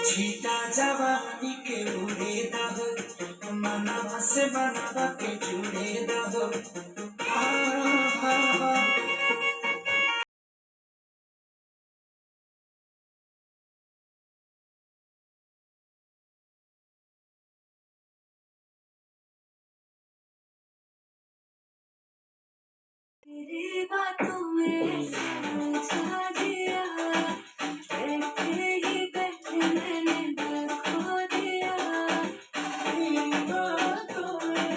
छीटा जवानी के उड़े दहो, मनवा से मनवा के जुड़े दहो। तेरी बातों में समझा दिया, बैठे ही बैठे मैंने दिल खो दिया। तेरी बातों में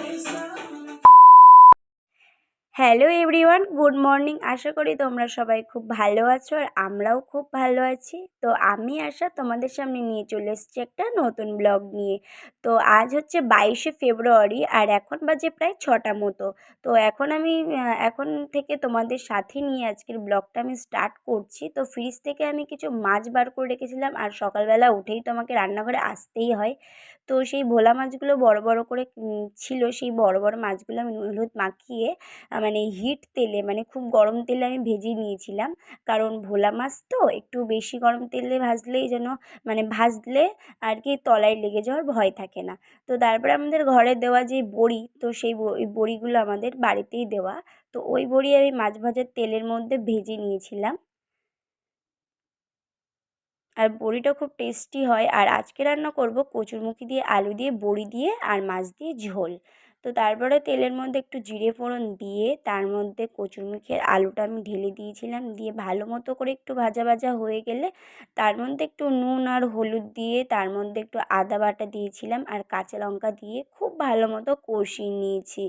হ্যালো এভরিওয়ান, গুড মর্নিং। আশা করি তোমরা সবাই খুব ভালো আছো আর আমরাও খুব ভালো আছি। তো আমি আশা তোমাদের সামনে নিয়ে চলে এসেছি একটা নতুন ব্লগ নিয়ে। তো আজ হচ্ছে 22শে ফেব্রুয়ারি আর এখন বাজে প্রায় 6টা মতো। তো এখন আমি এখন থেকে তোমাদের সাথে নিয়ে আজকের ব্লগটা আমি স্টার্ট করছি। তো ফ্রিজ থেকে আমি কিছু মাছ বার করে রেখেছিলাম আর সকালবেলা উঠেই তো আমাকে রান্নাঘরে আসতেই হয়। তো সেই ভোলা মাছগুলো বড় বড় করে ছিল, সেই বড় বড় মাছগুলো আমি নুন হলুদ মাখিয়ে মানে হিট তেলে, মানে খুব গরম তেলে আমি ভেজে নিয়েছিলাম। কারণ ভোলা মাছ তো একটু বেশি গরম তেলে ভাজলেই যেন মানে ভাজলে আর কি তলায় লেগে যাওয়ার ভয় থাকে না। তো তারপরে আমাদের ঘরে দেওয়া যে বড়ি, তো সেই বড়িগুলো আমাদের বাড়িতেই দেওয়া। তো ওই বড়ি আমি মাছ ভাজার তেলের মধ্যে ভেজে নিয়েছিলাম আর বড়িটা খুব টেস্টি হয়। আর আজকে রান্না করব কচুরমুখী দিয়ে, আলু দিয়ে, বড়ি দিয়ে আর মাছ দিয়ে ঝোল। তো তারপরে তেলের মধ্যে একটু জিরে ফোড়ন দিয়ে তার মধ্যে কচুরমুখী আর আলুটা আমি ঢেলে দিয়েছিলাম, দিয়ে ভালো মতো করে একটু ভাজা ভাজা হয়ে গেলে তার মধ্যে একটু নুন আর হলুদ দিয়ে তার মধ্যে একটু আদা বাটা দিয়েছিলাম আর কাঁচা লঙ্কা দিয়ে খুব ভালো মতো কষিয়ে নিয়েছি।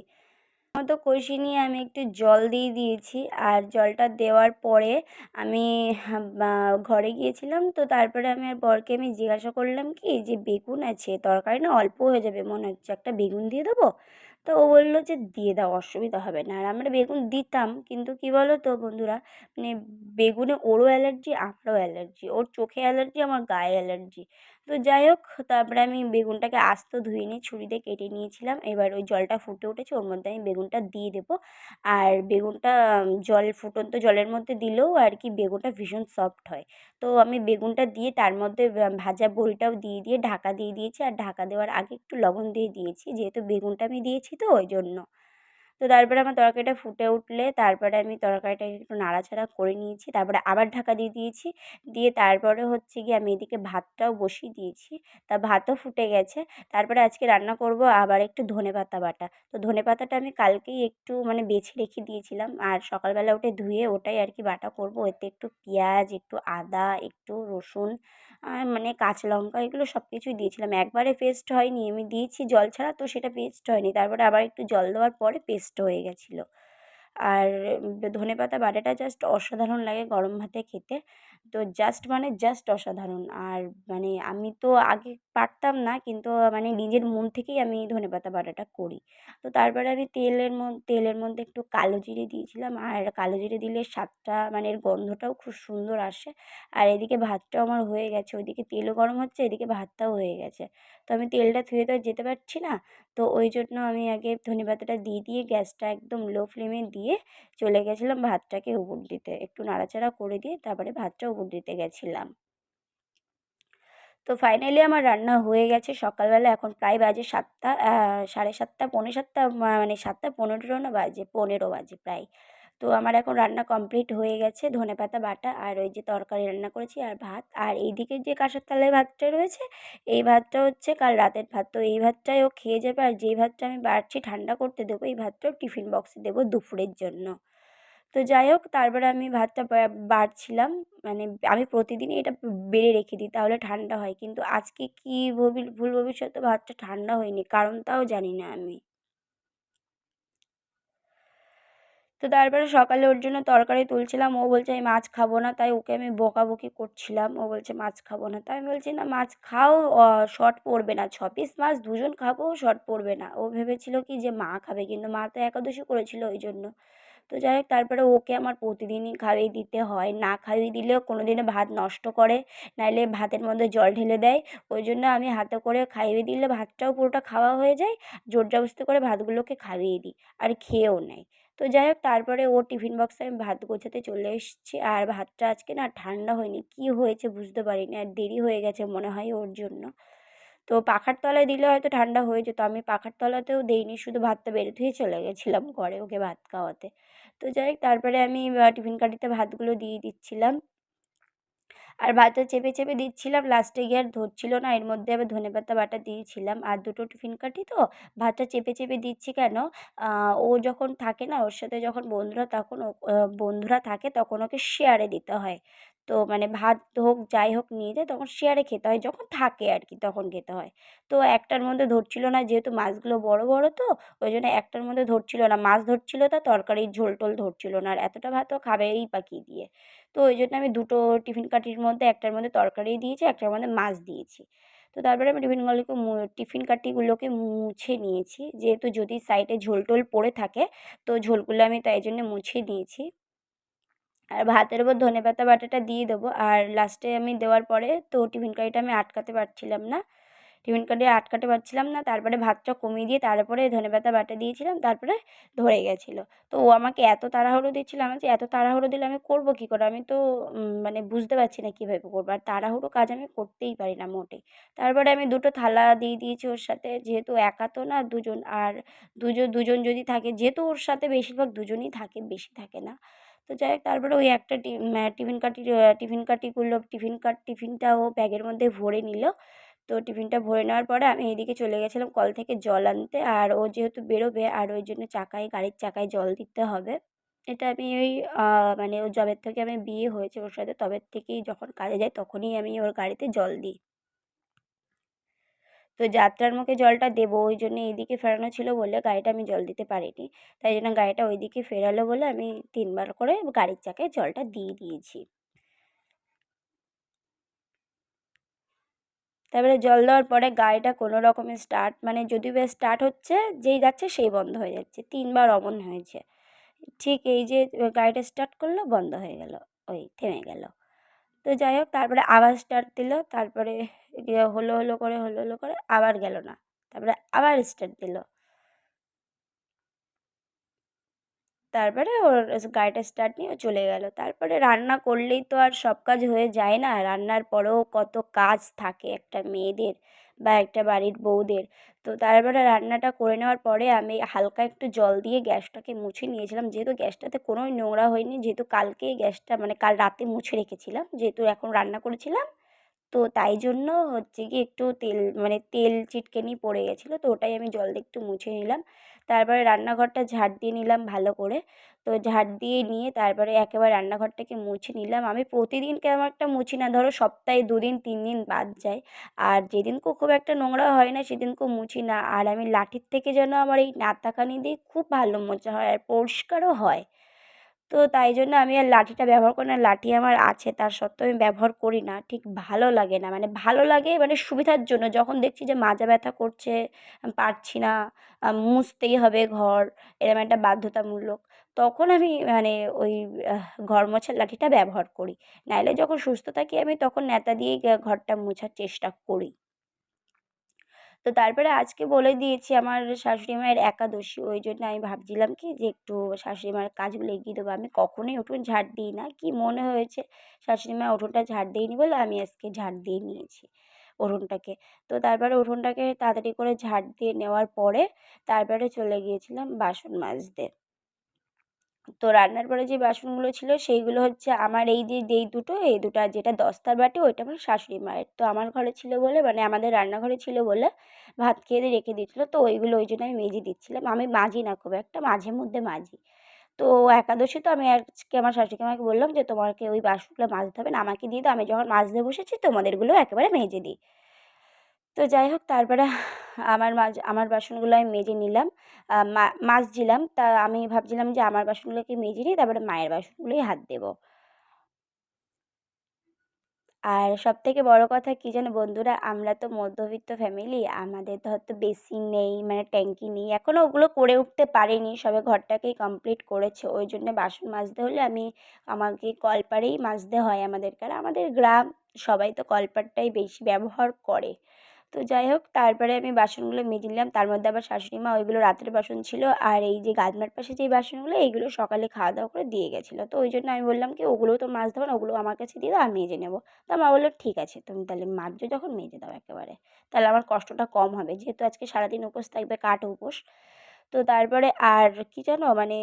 মতো কষিয়ে নিয়ে আমি একটু জল দিয়ে দিয়েছি আর জলটা দেওয়ার পরে আমি ঘরে গিয়েছিলাম। তো তারপরে আমি আর বরকে আমি জিজ্ঞাসা করলাম কি যে বেগুন আছে, তরকারি না অল্প হয়ে যাবে মনে হচ্ছে, একটা বেগুন দিয়ে দেবো? তো ও বললো যে দিয়ে দাও, অসুবিধা হবে না। আর আমরা বেগুন দিতাম, কিন্তু কি বলো তো বন্ধুরা, মানে বেগুনে ওরও অ্যালার্জি আমারও অ্যালার্জি, ওর চোখে অ্যালার্জি আমার গায়ে অ্যালার্জি। তো যাই হোক, তারপরে আমি বেগুনটাকে আস্ত ধুয়ে নিয়ে ছুরি দিয়ে কেটে নিয়েছিলাম। এবার ওই জলটা ফুটে উঠেছে, ওর মধ্যে আমি বেগুনটা দিয়ে দেবো। আর বেগুনটা ফুটন্ত জলের মধ্যে দিলেও আর কি বেগুনটা ভীষণ সফট হয়। তো আমি বেগুনটা দিয়ে তার মধ্যে ভাজা বড়িটাও দিয়ে ঢাকা দিয়ে দিয়েছি। আর ঢাকা দেওয়ার আগে একটু লবণ দিয়ে দিয়েছি, যেহেতু বেগুনটা আমি দিয়েছি তো ওই জন্য। তো তারপরে আমার তরকারিটা ফুটে উঠলে তারপরে আমি তরকারিটাকে একটু নাড়াচাড়া করে নিয়েছি, তারপরে আবার ঢাকা দিয়ে দিয়েছি। দিয়ে তারপরে হচ্ছে গিয়ে আমি এদিকে ভাতটাও বসিয়ে দিয়েছি। তা ভাতও ফুটে গেছে। তারপরে আজকে রান্না করব আবার একটু ধনেপাতা বাটা। তো ধনেপাতাটা আমি কালকেই একটু মানে বেছে রেখে দিয়েছিলাম আর সকালবেলা উঠে ধুয়ে ওটাই আর কি বাটা করব। এতে একটু পেঁয়াজ, একটু আদা, একটু রসুন আর মানে কাঁচা লঙ্কা, এগুলো সব কিছুই দিয়েছিলাম। একবারে পেস্ট হয়নি, আমি দিয়েছি জল ছাড়া, তো সেটা পেস্ট হয়নি। তারপরে আবার একটু জল দেওয়ার পরে পেস্ট হয়ে গেছিলো। আর ধনেপাতা বাটাটা জাস্ট অসাধারণ লাগে গরম ভাতে খেতে। তো জাস্ট অসাধারণ। আর মানে আমি তো আগে পারতাম না, কিন্তু মানে নিজের মন থেকেই আমি ধনেপাতা বাটাটা করি। তো তারপরে আমি তেলের মধ্যে একটু কালো জিরে দিয়েছিলাম। আর কালো জিরে দিলে স্বাদটা মানে এর গন্ধটাও খুব সুন্দর আসে। আর এদিকে ভাতটাও আমার হয়ে গেছে, ওইদিকে তেলও গরম হচ্ছে, এদিকে ভাতটাও হয়ে গেছে। তো আমি তেলটা ধুয়ে তো আর যেতে পারছি না। তো ওই জন্য আমি আগে ধনেপাতাটা দিয়ে গ্যাসটা একদম লো ফ্লেমে দিয়ে চলে গেছিলাম ভাতটাকে উপর দিতে, একটু নাড়াচাড়া করে দিয়ে তারপরে ভাতটা উপর দিতে গেছিলাম। তো ফাইনালি আমার রান্না হয়ে গেছে সকালবেলা। এখন প্রায় বাজে 7টা, 7:30, পৌনে 7টা, মানে 7:15 না বাজে, 15 বাজে প্রায়। তো আমার এখন রান্না কমপ্লিট হয়ে গেছে। ধনেপাতা বাটা আর ওই যে তরকারি রান্না করেছি আর ভাত। আর এইদিকে যে কাঁসার থালায় ভাতটা রয়েছে, এই ভাতটা হচ্ছে কাল রাতের ভাত। তো এই ভাতটাই ও খেয়ে যাবে। আর যেই ভাতটা আমি বাড়ছি ঠান্ডা করতে দেবো, এই ভাতটাও টিফিন বক্সে দেবো দুপুরের জন্য। তো যাই হোক, তারপরে আমি ভাতটা বাড়ছিলাম। মানে আমি প্রতিদিনই এটা বেড়ে রেখে দিই, তাহলে ঠান্ডা হয়। কিন্তু আজকে কী ভুল ভবিষ্যতে ভাতটা ঠান্ডা হয়নি, কারণটাও জানি না আমি। তো তারপরে সকালে ওর জন্য তরকারি তুলছিলাম। ও বলছে আমি মাছ খাবো না, তাই ওকে আমি বকাবকি করছিলাম। ও বলছে মাছ খাবো না, তাই আমি বলছি না মাছ খাও, শর্ট পড়বে না, 6 পিস মাছ দুজন খাবো, শর্ট পড়বে না। ও ভেবেছিল কি যে মা খাবে, কিন্তু মা তো একাদশী করেছিল ওই জন্য। তো যাই হোক, তারপরে ওকে আমার প্রতিদিনই খাইয়ে দিতে হয়। না খাইয়ে দিলেও কোনো দিনও ভাত নষ্ট করে, নাইলে ভাতের মধ্যে জল ঢেলে দেয়। ওই জন্য আমি হাতে করে খাইয়ে দিলে ভাতটাও পুরোটা খাওয়া হয়ে যায়। জোর জবরদস্তি করে ভাতগুলোকে খাইয়ে দিই আর খেয়েও নেয়। তো যাই হোক তারপরে ওর টিফিন বক্সে আমি ভাত গোছাতে চলে এসেছি, আর ভাতটা আজকে না ঠান্ডা হয়নি, কী হয়েছে বুঝতে পারিনি, আর দেরি হয়ে গেছে মনে হয় ওর জন্য। তো পাখার তলায় দিলে হয়তো ঠান্ডা হয়ে যেত, আমি পাখার তলাতেও দেইনি, শুধু ভাতটা বেড়ে ধুয়ে চলে গেছিলাম ঘরে ওকে ভাত খাওয়াতে। তো যাই হোক তারপরে আমি টিফিন কাঠিতে ভাতগুলো দিয়ে দিচ্ছিলাম, আর ভাতটা চেপে চেপে দিচ্ছিলাম, লাস্টে গিয়ে আর ধরছিল না, এর মধ্যে আবার ধনেপাতা বাটা দিয়েছিলাম, আর দুটো টিফিন কাঠি তো ভাতটা চেপে চেপে দিচ্ছি কেন, ও যখন থাকে না ওর সাথে যখন বন্ধুরা তখন বন্ধুরা থাকে তখন ওকে শেয়ারে দিতে হয়। তো মানে ভাত হোক যাই হোক নিয়ে যায় তখন শেয়ারে খেতে হয়, যখন থাকে আর কি তখন খেতে হয়। তো একটার মধ্যে ধরছিল না, যেহেতু মাছগুলো বড় বড় তো ওই জন্য একটার মধ্যে ধরছিল না, মাছ ধরছিল তা তরকারির ঝোল টোল ধরছিল না, আর এতটা ভাতও খাবেই বা কী দিয়ে। তো ওই জন্য আমি দুটো টিফিন কাঠির মধ্যে একটার মধ্যে তরকারি দিয়েছি, একটার মধ্যে মাছ দিয়েছি। তো তারপরে আমি টিফিন কাঠিগুলোকে মুছে নিয়েছি, যেহেতু যদি সাইডে ঝোল টোল পড়ে থাকে তো ঝোলগুলো আমি তাই জন্য মুছে নিয়েছি। আর ভাতের ওপর ধনেপাতা বাটাটা দিয়ে দেবো, আর লাস্টে আমি দেওয়ার পরে তো টিফিন কারিটা আমি আটকাতে পারছিলাম না, টিফিন কারি আটকাতে পারছিলাম না, তারপরে ভাতটা কমিয়ে দিয়ে তারপরে ধনেপাতা বাটা দিয়েছিলাম, তারপরে ধরে গেছিলো। তো ও আমাকে এত তাড়াহুড়ো দিচ্ছিল, আমি যে এত তাড়াহুড়ো দিলে আমি করবো কী করে, আমি তো মানে বুঝতে পারছি না কীভাবে করবো, আর তাড়াহুড়ো কাজ আমি করতেই পারি না মোটেই। তারপরে আমি দুটো থালা দিয়ে দিয়েছি ওর সাথে, যেহেতু একা তো না দুজন, আর দুজন দুজন যদি থাকে, যেহেতু ওর সাথে বেশিরভাগ দুজনই থাকে, বেশি থাকে না। তো যাই হোক তারপরে ওই একটা টিফিনটা ও ব্যাগের মধ্যে ভরে নিল। তো টিফিনটা ভরে নেওয়ার পরে আমি এদিকে চলে গেছিলাম কল থেকে জল আনতে, আর ও যেহেতু বেরোবে আর ওই জন্য গাড়ির চাকায় জল দিতে হবে। এটা আমি ওই মানে ও যবের থেকে আমি বিয়ে হয়েছে ওর সাথে তবের থেকেই যখন কাজে যাই তখনই আমি ওর গাড়িতে জল দিই। তো যাত্রার মুখে জলটা দেবো ওই জন্য এইদিকে ফেরানো ছিল বলে গাড়িটা আমি জল দিতে পারিনি, তাই জন্য গাড়িটা ওইদিকে ফেরালো বলে আমি 3 বার করে গাড়ির চাকায় জলটা দিয়ে দিয়েছি। তারপরে জল দেওয়ার পরে গাড়িটা কোনো রকমে মানে যদিও বা স্টার্ট হচ্ছে, যেই যাচ্ছে সেই বন্ধ হয়ে যাচ্ছে, 3 বার অমন হয়েছে। ঠিক এই যে গাড়িটা স্টার্ট করলো বন্ধ হয়ে গেল, ওই থেমে গেল। তো যাই হোক তারপরে আবার স্টার্ট দিল, তারপরে হলো হলো করে আবার গেল না, তারপরে আবার স্টার্ট দিল। তারপরে ওর গাড়িটা স্টার্ট নিয়ে ও চলে গেল। তারপরে রান্না করলেই তো আর সব কাজ হয়ে যায় না, রান্নার পরেও কত কাজ থাকে একটা মেয়েদের বা একটা বাড়ির বউদের। তো তারপরে রান্নাটা করে নেওয়ার পরে আমি হালকা একটু জল দিয়ে গ্যাসটাকে মুছে নিয়েছিলাম, যেহেতু গ্যাসটাতে কোনোই নোংরা হয়নি, যেহেতু কালকেই গ্যাসটা মানে কাল রাতে মুছে রেখেছিলাম, যেহেতু এখন রান্না করেছিলাম। তো তাই জন্য হচ্ছে গিয়ে একটু তেল চিটকেনি পড়ে গেছিলো, তো ওটাই আমি জল দিয়ে একটু মুছে নিলাম। তারপরে রান্নাঘরটা ঝাড় দিয়ে নিলাম ভালো করে। তো ঝাড় দিয়ে নিয়ে তারপরে একেবারে রান্নাঘরটাকে মুছে নিলাম। আমি প্রতিদিন কেমন একটা মুছি না, ধরো সপ্তাহে 2 দিন 3 দিন বাদ যায়। আর যেদিনকেও খুব একটা নোংরা হয় না সেদিনকেও মুছি না। আর আমি লাঠির থেকে যেন আমার এই নাতাকানি দিয়ে খুব ভালো মোছা হয় আর পরিষ্কারও হয়। তো তাই জন্য আমি আর লাঠিটা ব্যবহার করি না। লাঠি আমার আছে, তা সত্ত্বেও আমি ব্যবহার করি না। ঠিক ভালো লাগে না। মানে ভালো লাগে মানে সুবিধার জন্য। যখন দেখছি যে মাজা ব্যথা করছে, আমি পারছি না, মুছতেই হবে ঘর, এরকম একটা বাধ্যতামূলক, তখন আমি মানে ওই ঘর মোছার লাঠিটা ব্যবহার করি। নাইলে যখন সুস্থ থাকি আমি তখন ন্যাতা দিয়েই ঘরটা মোছার চেষ্টা করি। তো তারপরে আজকে বলে দিয়েছি আমার শাশুড়ি মায়ের একাদশী, ওই জন্য আমি ভাবছিলাম কি যে একটু শাশুড়ি মায়ের কাজগুলো এগিয়ে দেবো। আমি কখনোই উঠোন ঝাড় দিই না, কি মনে হয়েছে শাশুড়ি মা উঠোনটা ঝাড় দেয়নি বলে আমি আজকে ঝাড় দিয়ে নিয়েছি উঠোনটাকে। তো তারপরে উঠোনটাকে তাড়াতাড়ি করে ঝাড় দিয়ে নেওয়ার পরে তারপরে চলে গিয়েছিলাম বাসন মাজতে। তো রান্নার পরে যে বাসনগুলো ছিল সেইগুলো হচ্ছে আমার এই দুটো, আর যেটা দস্তার বাটি ওইটা আমার শাশুড়ি মায়ের। তো আমার ঘরে ছিল বলে মানে আমাদের রান্নাঘরে ছিল বলে ভাত খেয়ে দিয়ে রেখে দিয়েছিলো, তো ওইগুলো ওই জন্য আমি মেজে দিচ্ছিলাম। আমি মাজি না খুব একটা, মাঝে মধ্যে মাজি। তো একাদশী তো আমি আজকে আমার শাশুড়ি মাকে বললাম যে তোমাকে ওই বাসনগুলো মাজতে হবে না, আমাকে দিয়ে দাও, আমি যখন মাজতে বসেছি তোমাদেরগুলো একেবারে মেজে দিই। তো যাই হোক তারপরে আমার বাসনগুলো আমি মেজে নিলাম, মাজছিলাম, তা আমি ভাবছিলাম যে আমার বাসনগুলোকে মেজে নিই, তারপরে মায়ের বাসনগুলোই হাত দেবো। আর সবথেকে বড় কথা কী জানো বন্ধুরা, আমরা তো মধ্যবিত্ত ফ্যামিলি, আমাদের তো হয়তো বেসিন নেই মানে ট্যাঙ্কি নেই, এখনও ওগুলো করে উঠতে পারিনি, সবে ঘরটাকেই কমপ্লিট করেছে, ওই জন্য বাসন মাজতে হলে আমাকে কলপাড়েই মাজতে হয় আমাদেরকে, আর আমাদের গ্রাম সবাই তো কলপাড়টাই বেশি ব্যবহার করে। তো যাই হোক তারপরে আমি বাসনগুলো মেজে নিলাম, তার মধ্যে আবার শাশুড়ি মা ওইগুলো রাতের বাসন ছিল, আর এই যে গাজনার পাশে যেই বাসনগুলো এইগুলো সকালে খাওয়া দাওয়া করে দিয়ে গেছিলো, তো ওই জন্য আমি বললাম কি ওগুলোও তো মাজতে হবে না, ওগুলো আমার কাছে দিয়ে দাও আমি মেজে নেবো। তা মা বললো ঠিক আছে তুমি তাহলে মাজছো যখন মেজে দাও একেবারে, তাহলে আমার কষ্টটা কম হবে, যেহেতু আজকে সারাদিন উপোস থাকবে, কাঠ উপোস। তো তারপরে আর কি জানো মানে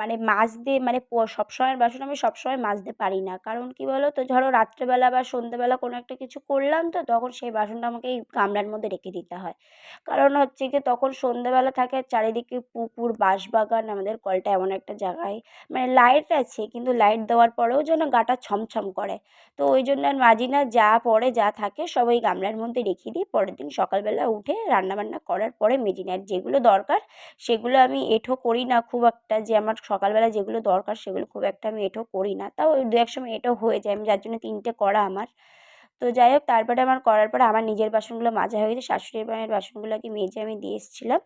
মানে মাজতে মানে সবসময়ের বাসন আমি সবসময় মাজতে পারি না, কারণ কি বলো তো ধরো রাত্রেবেলা বা সন্ধ্যেবেলা কোনো একটা কিছু করলাম তো তখন সেই বাসনটা আমাকে এই গামলার মধ্যে রেখে দিতে হয়। কারণ হচ্ছে কি তখন সন্ধ্যেবেলা থাকে আর চারিদিকে পুকুর বাঁশবাগান, আমাদের কলটা এমন একটা জায়গায় মানে লাইট আছে কিন্তু লাইট দেওয়ার পরেও যেন গাটা ছমছম করে। তো ওই জন্য আর মাজি না, যা পড়ে যা থাকে সব ওই গামলার মধ্যে রেখে দিই, পরের দিন সকালবেলা উঠে রান্নাবান্না করার পরে মেজি নিই। আর যেগুলো দরকার সেগুলো আমি এঁঠো করি না খুব একটা, যে আমার সকালবেলা যেগুলো দরকার সেগুলো খুব একটা আমি এঁঠো করি না, তাও ওই দু এক সময় এঁঠো হয়ে যায়, আমি যার জন্য 3টে করা আমার। তো যাই হোক তারপরে আমার করার পরে আমার নিজের বাসনগুলো মাজা হয়ে গেছে, শাশুড়ি মায়ের বাসনগুলোকে মেজে আমি দিয়ে এসেছিলাম।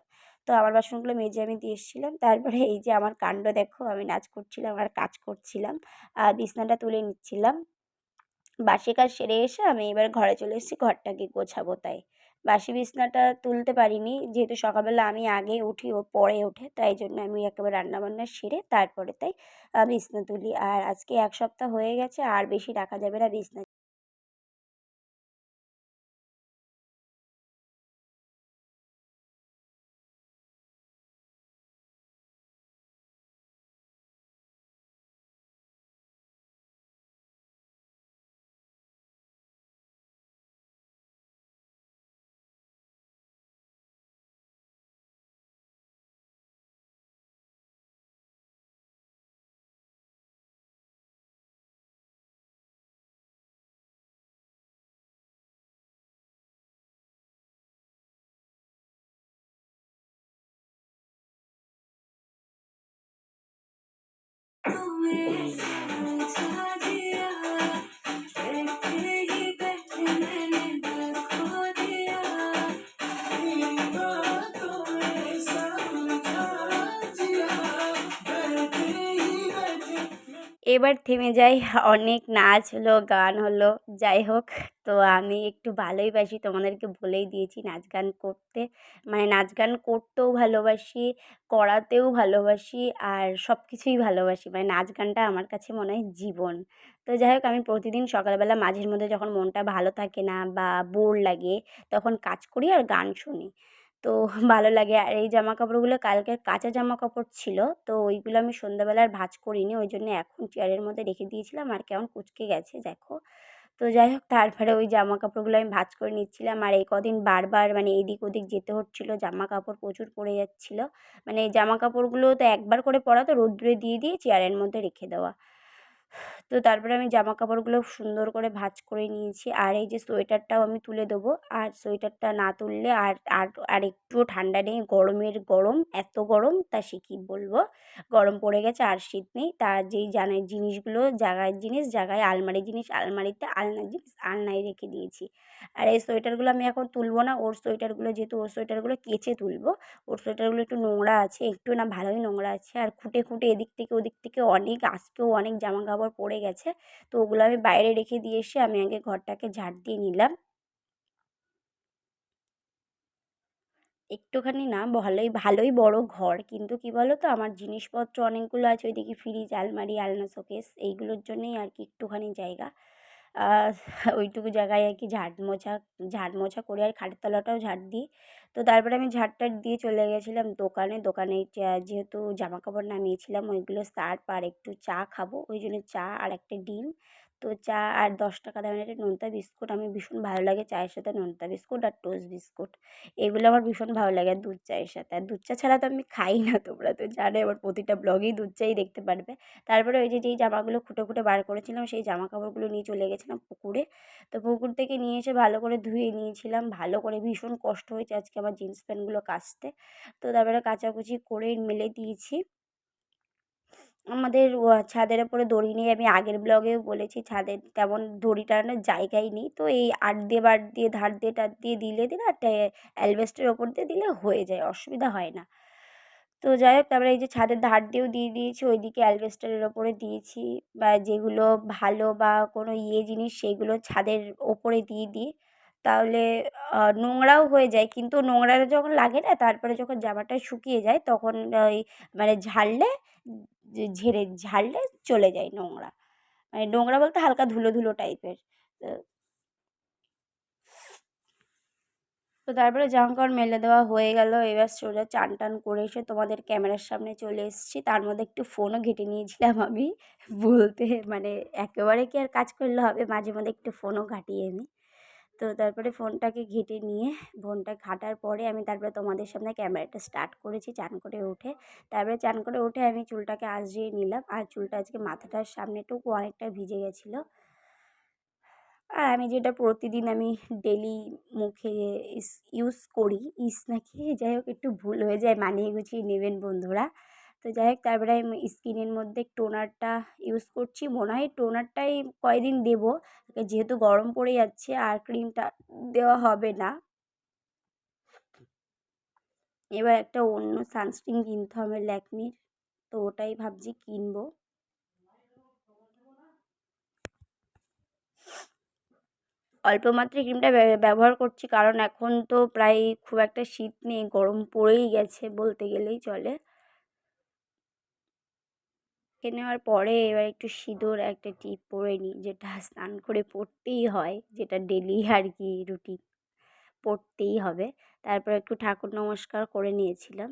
তো আমার বাসনগুলো মেজে আমি দিয়ে এসেছিলাম, তারপরে এই যে আমার কাণ্ড দেখো, আমি নাচ করছিলাম আর কাজ করছিলাম, আর বিছনাটা তুলে নিচ্ছিলাম। বাসি কাজ সেরে এসে আমি এবার ঘরে চলে এসেছি ঘরটাকে গোছাবো তাই। বাসি বিছনাটা তুলতে পারিনি, যেহেতু সকালবেলা আমি আগে উঠি ও পরে ওঠে, তাই জন্য আমি একেবারে রান্নাবান্না সেরে তারপরে তাই বিছনা তুলি। আর আজকে 1 সপ্তাহ হয়ে গেছে, আর বেশি রাখা যাবে না বিছনা। এবার থেমে যাই, অনেক নাচ হলো গান হলো, যাই হোক। তো আমি একটু ভালোই বাসি, তোমাদেরকে বলেই দিয়েছি নাচ গান করতে, মানে নাচ গান করতেও ভালোবাসি, করাতেও ভালোবাসি, আর সব কিছুই ভালোবাসি, মানে নাচ গানটা আমার কাছে মনে হয় জীবন। তো যাই হোক আমি প্রতিদিন সকালবেলা মাঝের মধ্যে যখন মনটা ভালো থাকে না বা বোর লাগে তখন কাজ করি আর গান শুনি। তো ভালো লাগে। আর এই জামাকাপড়গুলো কালকের কাঁচা জামাকাপড় ছিল, তো ওইগুলো আমি সন্ধ্যাবেলা আর ভাঁজ করিনি, ওই জন্য এখন চেয়ারের মধ্যে রেখে দিয়েছিলাম, আর কেমন কুঁচকে গেছে দেখো। তো যাই হোক তারপরে ওই জামাকাপড়গুলো আমি ভাঁজ করে নিচ্ছিলাম, আর এই কদিন বারবার মানে এদিক ওদিক যেতে হচ্ছিলো, জামাকাপড় প্রচুর পড়ে যাচ্ছিলো। মানে এই জামাকাপড়গুলো তো একবার করে পরা, তো রোদ্দুরে দিয়ে দিয়ে চেয়ারের মধ্যে রেখে দেওয়া। তো তারপরে আমি জামাকাপড়গুলো সুন্দর করে ভাঁজ করে নিয়েছি, আর এই যে সোয়েটারটাও আমি তুলে দেবো, আর সোয়েটারটা না তুললে আর একটুও ঠান্ডা নেই, গরমের গরম, এত গরম তা সে কী বলবো। গরম পড়ে গেছে আর শীত নেই, তার যেই জিনিসগুলো জায়গায় জিনিস জায়গায়, আলমারির জিনিস আলমারিতে, আলনার জিনিস আলনায় রেখে দিয়েছি। আর এই সোয়েটারগুলো আমি এখন তুলবো না, ওর সোয়েটারগুলো যেহেতু ওর সোয়েটারগুলো কেচে তুলবো, ওর সোয়েটারগুলো একটু নোংরা আছে, একটু না ভালোই নোংরা আছে, আর খুঁটে খুঁটে এদিক থেকে ওদিক থেকে অনেক আজকেও অনেক জামা কাপড় পড়ে গেছে। তো ওগুলো আমি বাইরে রেখে দিয়ে এসে আমি আগে ঘরটাকে ঝাড় দিয়ে নিলাম। একটুখানি না, ভালোই ভালোই বড় ঘর, কিন্তু কি বলো তো আমার জিনিসপত্র অনেকগুলো আছে, ওইদিকে ফ্রিজ, আলমারি, আলনা, শোকেস, এইগুলোর জন্যই আর কি একটুখানি জায়গা। আহ, ওইটুকু জায়গায় আর কি ঝাড় মোছা করে আর খাটের তলাটাও ঝাড় দিই। তো তারপরে আমি ঝাড়-টাড় দিয়ে চলে গেছিলাম দোকানে যেহেতু জামাকাপড় নামিয়েছিলাম ওইগুলো সার্ফ আর একটু চা খাবো, ওই জন্য চা আর একটা ডিম। তো চা আর 10 টাকা দামের একটা নোনতা বিস্কুট, আমি ভীষণ ভালো লাগে চায়ের সাথে নোনতা বিস্কুট আর টোস্ট বিস্কুট, এগুলো আমার ভীষণ ভালো লাগে আর দুধ চায়ের সাথে। আর দুধ চা ছাড়া তো আমি খাই না, তোমরা তো জানোই আমার প্রতিটা ব্লগেই দুধ চাই দেখতে পারবে। তারপরে ওই যে যেই জামাগুলো খুঁটে খুঁটে বার করেছিলাম সেই জামা কাপড়গুলো নিয়ে চলে গেছিলাম পুকুরে। তো পুকুর থেকে নিয়ে এসে ভালো করে ধুয়ে নিয়েছিলাম, ভালো করে, ভীষণ কষ্ট হয়েছে আজকে আমার জিন্স প্যান্টগুলো কাচতে। তো তারপরে কাচাকুচি করে মেলে দিয়েছি। আমাদের ছাদের ওপরে দড়ি নেই, আমি আগের ব্লগেও বলেছি ছাদের তেমন দড়ি টানানোর জায়গাই নেই, তো এই আট দিয়ে বাট দিয়ে ধার দিয়ে টার দিয়ে দিলে আর অ্যালবেস্টের ওপর দিয়ে দিলে হয়ে যায়, অসুবিধা হয় না। তো যাই হোক তারপরে এই যে ছাদের ধার দিয়েও দিয়ে দিয়েছি, ওইদিকে অ্যালবেস্টারের ওপরে দিয়েছি, বা যেগুলো ভালো বা কোনো জিনিস সেইগুলো ছাদের ওপরে দিয়ে দিই। তাহলে নোংরাও হয়ে যায়, কিন্তু নোংরাটা যখন লাগে না তারপরে যখন জামাটা শুকিয়ে যায় তখন ওই মানে ঝাড়লে ঝেড়ে ঝাড়লে চলে যায় নোংরা, মানে নোংরা বলতে হালকা ধুলো ধুলো টাইপের। তো তো তারপরে জামাকাপড় মেলে দেওয়া হয়ে গেল, এবার সোজা চান টান করে এসে তোমাদের ক্যামেরার সামনে চলে এসেছি। তার মধ্যে একটু ফোনও ঘেঁটে নিয়েছিলাম আমি, বলতে মানে একেবারে কি আর কাজ করলে হবে, মাঝে মধ্যে একটু ফোনও ঘাঁটি আমি। তো তারপরে ফোনটাকে ঘেঁটে নিয়ে ফোনটা ঘাঁটার পরে আমি তারপরে তোমাদের সামনে ক্যামেরাটা স্টার্ট করেছি চান করে উঠে। তারপরে চান করে উঠে আমি চুলটাকে আঁচড়িয়ে নিলাম, আর চুলটা আজকে মাথাটার সামনেটুকু অনেকটা ভিজে গেছিলো। আর আমি যেটা প্রতিদিন আমি ডেলি মুখে ইউজ করি, নাকি যাই হোক একটু ভুল হয়ে যায়, মানিয়ে গুছিয়ে নেবেন বন্ধুরা। তো যাই হোক তারপরে আমি স্কিনের মধ্যে টোনারটা ইউজ করছি, মনে হয় টোনারটাই কয়দিন দেবো, যেহেতু গরম পড়ে যাচ্ছে আর ক্রিমটা দেওয়া হবে না। এবার একটা অন্য সানস্ক্রিন কিনতে হবে ল্যাকমির, তো ওটাই ভাবছি কিনবো। অল্প মাত্রায় ক্রিমটা ব্যবহার করছি, কারণ এখন তো প্রায় খুব একটা শীত নেই, গরম পড়েই গেছে বলতে গেলেই চলে। খেয়ে নেওয়ার পরে এবার একটু সিঁদুর একটা টিপ পরে নিই, যেটা স্নান করে পরতেই হয়, যেটা ডেলি আর কি রুটিন, পরতেই হবে। তারপর একটু ঠাকুর নমস্কার করে নিয়েছিলাম।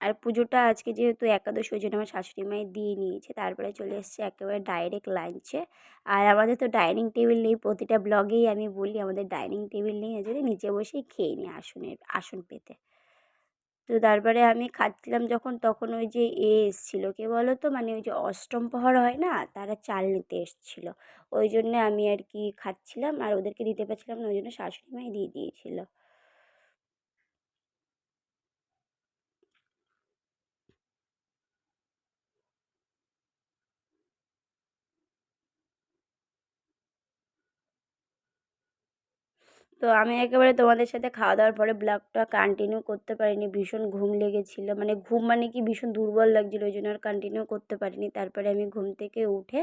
আর পুজোটা আজকে যেহেতু একাদশী, ওই জন্য আমার শাশুড়ি মাই দিয়ে নিয়েছে। তারপরে চলে এসেছে একেবারে ডাইরেক্ট লাঞ্চে। আর আমাদের তো ডাইনিং টেবিল নেই, প্রতিটা ব্লগেই আমি বলি আমাদের ডাইনিং টেবিল নেই, ওই জন্য নিচে বসেই খেয়ে নিই আসন পেতে। তো তারপরে আমি খাচ্ছিলাম যখন, তখন ওই যে এসেছিলো, কে বলো তো, মানে ওই যে অষ্টম প্রহর হয় না, তারা চাল নিতে এসেছিলো। ওই জন্যে আমি আর কি খাচ্ছিলাম, আর ওদেরকে দিতে পারছিলাম না, ওই জন্য শাশুড়ি মাই দিয়ে দিয়েছিলো। তো আমি একেবারে তোমাদের সাথে খাওয়া দাওয়ার পরে ব্লগটা কন্টিনিউ করতে পারিনি, ভীষণ ঘুম লেগেছিলো, মানে ঘুম মানে কি ভীষণ দুর্বল লাগছিলো, ওই জন্য আর কন্টিনিউ করতে পারিনি। তারপরে আমি ঘুম থেকে উঠে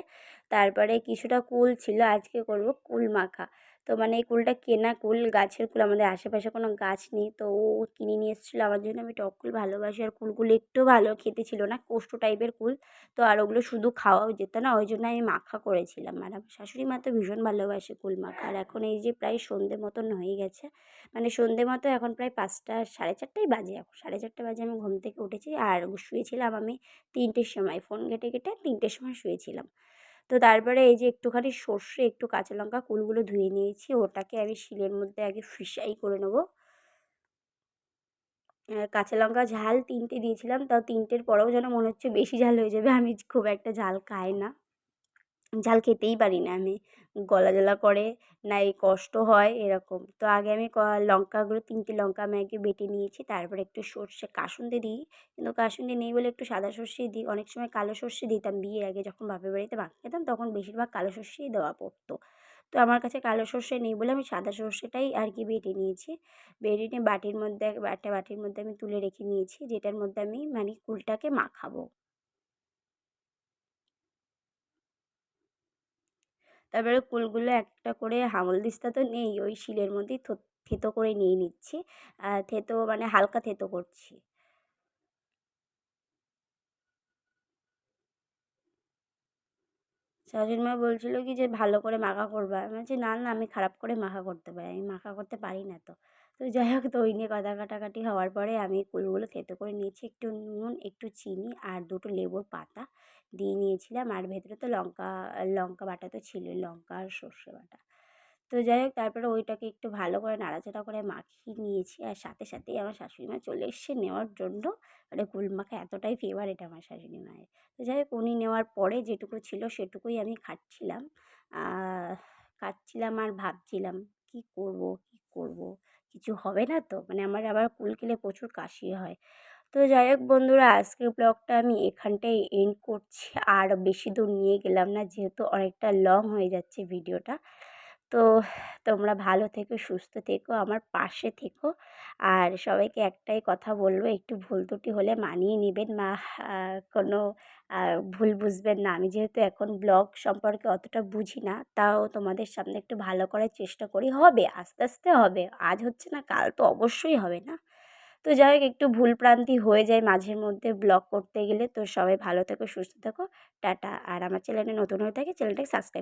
তারপরে কিছুটা কুল ছিল, আজকে করব কুল মাখা। তো মানে এই কুলটা কেনা কুল, গাছের কুল, আমাদের আশেপাশে কোনো গাছ নেই, তো ও কিনে নিয়ে এসেছিলো আমার জন্য। আমি টক কুল ভালোবাসি, আর কুলগুলো একটু ভালো খেতে ছিল না, কোষ্ঠ টাইপের কুল। তো আর ওগুলো শুধু খাওয়াও যেত না, ওই জন্য আমি মাখা করেছিলাম। আর আমার শাশুড়ি মা তো ভীষণ ভালোবাসে কুল মাখা। আর এখন এই যে প্রায় সন্ধে মতন হয়ে গেছে, মানে সন্ধে মতো এখন প্রায় 5টা, 4:30টাই বাজে, এখন 4:30 বাজে আমি ঘুম থেকে উঠেছি। আর শুয়েছিলাম আমি 3টের সময়, ফোন ঘেঁটে ঘেঁটে 3টের সময় শুয়েছিলাম। তো তারপরে এই যে একটুখানি সর্ষে, একটু কাঁচা লঙ্কা, কুলগুলো ধুয়ে নিয়েছি, ওটাকে আমি শিলের মধ্যে আগে ফিসাই করে নেবো। কাঁচা লঙ্কা ঝাল 3টে দিয়েছিলাম, তাও 3টের পরেও যেন মনে হচ্ছে বেশি ঝাল হয়ে যাবে, আমি খুব একটা ঝাল খাই না, ঝাল খেতেই পারি না আমি, গলা জ্বালা করে, নাই কষ্ট হয় এরকম। তো আগে আমি লঙ্কাগুলো 3টে লঙ্কা আমি আগে বেটে নিয়েছি, তারপরে একটু সর্ষে কাসুন্দি দিই, কিন্তু কাসুন্দি নেই বলে একটু সাদা সর্ষেই দিই। অনেক সময় কালো সর্ষে দিতাম, বিয়ের আগে যখন বাপের বাড়িতে মাখা খেতাম তখন বেশিরভাগ কালো সর্ষেই দেওয়া পড়তো। তো আমার কাছে কালো সর্ষে নেই বলে আমি সাদা সর্ষেটাই আর কি বেটে নিয়েছি। বেটে নিয়ে বাটির মধ্যে, একটা বাটির মধ্যে আমি তুলে রেখে নিয়েছি, যেটার মধ্যে আমি মানে কুলটাকে মাখাবো। তারপরে কুলগুলো একটা করে, হামানদিস্তা তো নেই, ওই শিলের মধ্যেই থেঁতো করে নিয়ে নিচ্ছি। থেঁতো মানে হালকা থেঁতো করছি। শাশুড়ি মা বলছিল কি যে ভালো করে মাখা করবা, আমি বলছি না না, আমি খারাপ করে মাখা করতে পারি, আমি মাখা করতে পারি না। তো তো যাই হোক, তো ওই নিয়ে কথা কাটাকাটি হওয়ার পরে আমি কুলগুলো থেঁতো করে নিয়েছি, একটু নুন, একটু চিনি আর দুটো লেবুর পাতা দিয়ে নিয়েছিলাম, আর ভেতরে তো লঙ্কা, লঙ্কা বাটা তো ছিলই, লঙ্কা আর সর্ষে বাটা। তো যাই হোক তারপরে ওইটাকে একটু ভালো করে নাড়াচাড়া করে মাখিয়ে নিয়েছি, আর সাথে সাথেই আমার শাশুড়ি মা চলে এসেছে নেওয়ার জন্য। মানে কুল মাখা এতটাই ফেভারিট আমার শাশুড়ি মায়ের। তো যাই হোক উনি নেওয়ার পরে যেটুকু ছিল সেটুকুই আমি খাচ্ছিলাম। খাচ্ছিলাম আর ভাবছিলাম কী করব, কী করব? কিছু হবে না তো? মানে আমার আবার কুল খেলে প্রচুর কাশি হয়। তো যাই হোক বন্ধুরা, আজকের ব্লগটা আমি এখানটায় এন্ড করছি। আর বেশি দূর নিয়ে গেলাম না, যেহেতু অনেকটা লং হয়ে যাচ্ছে ভিডিওটা। তো তোমরা ভালো থেকো, সুস্থ থেকো, আমার পাশে থেকো। আর সবাইকে একটাই কথা বলব, একটু ভুল ত্রুটি হলে মানিয়ে নিবেন বা কোনো ভুল বুঝবেন না। আমি যেহেতু এখন ব্লগ সম্পর্কে অতটা বুঝি না, তাও তোমাদের সামনে একটু ভালো করার চেষ্টা করি। হবে, আস্তে, আস্তে হবে। আজ হচ্ছে না, কাল তো অবশ্যই হবে না? তো যাই হোক, একটু ভুলভ্রান্তি হয়ে যায় মাঝে মধ্যে ব্লগ করতে গেলে। তো সবাই ভালো থেকো, সুস্থ থেকো। টাটা। আর আমার চ্যানেলে নতুন হয়ে থাকলে চ্যানেলটাকে সাবস্ক্রাইব